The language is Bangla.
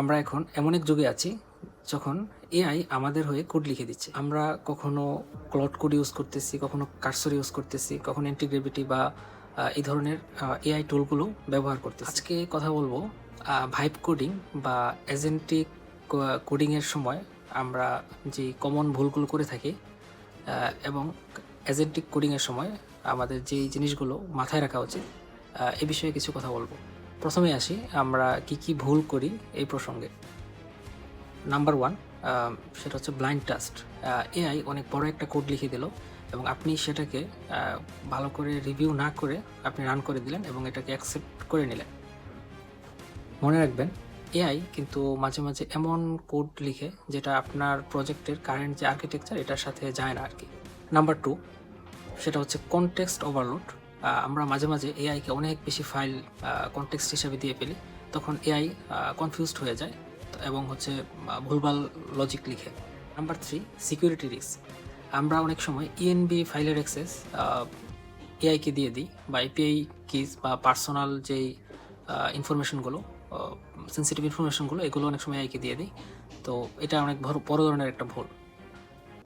আমরা এখন এমন এক যুগে আছি যখন এআই আমাদের হয়ে কোড লিখে দিচ্ছে। আমরা কখনো ক্লড কোড ইউজ করতেছি, কখনো কার্সর ইউজ করতেছি, কখনো ইন্টিগ্রেভিটি বা এই ধরনের এআই টুলগুলো ব্যবহার করতেছি। আজকে কথা বলবো ভাইব কোডিং বা এজেন্টিক কোডিংয়ের সময় আমরা যে কমন ভুলগুলো করে থাকি এবং এজেন্টিক কোডিংয়ের সময় আমাদের যেই জিনিসগুলো মাথায় রাখা উচিত এ বিষয়ে কিছু কথা বলবো। প্রথমে আসি আমরা কি ভুল করি এই প্রসঙ্গে। নাম্বার 1, সেটা হচ্ছে ব্লাইন্ড ট্রাস্ট। এআই অনেক বড় একটা কোড লিখে দিল এবং আপনি সেটাকে ভালো করে রিভিউ না করে আপনি রান করে দিলেন এবং এটাকে অ্যাকসেপ্ট করে নিলেন। মনে রাখবেন, এআই কিন্তু মাঝে মাঝে এমন কোড লিখে যেটা আপনার প্রজেক্টের কারেন্ট যে আর্কিটেকচার এটার সাথে যায় না আর কি। নাম্বার 2, সেটা হচ্ছে কনটেক্সট ওভারলোড। আমরা মাঝে মাঝে এআইকে অনেক বেশি ফাইল কনটেক্সট হিসাবে দিয়ে ফেলি, তখন এআই কনফিউজড হয়ে যায় এবং হচ্ছে ভুলভাল লজিক লিখে। Number 3, security risk. আমরা অনেক সময় ইএনবি ফাইলের অ্যাক্সেস এআইকে দিয়ে দিই, বা এপিআই কিজ বা পার্সোনাল যেই ইনফরমেশনগুলো, সেন্সিটিভ ইনফরমেশনগুলো, এগুলো অনেক সময় এআইকে দিয়ে দিই। তো এটা অনেক বড় ধরনের একটা ভুল।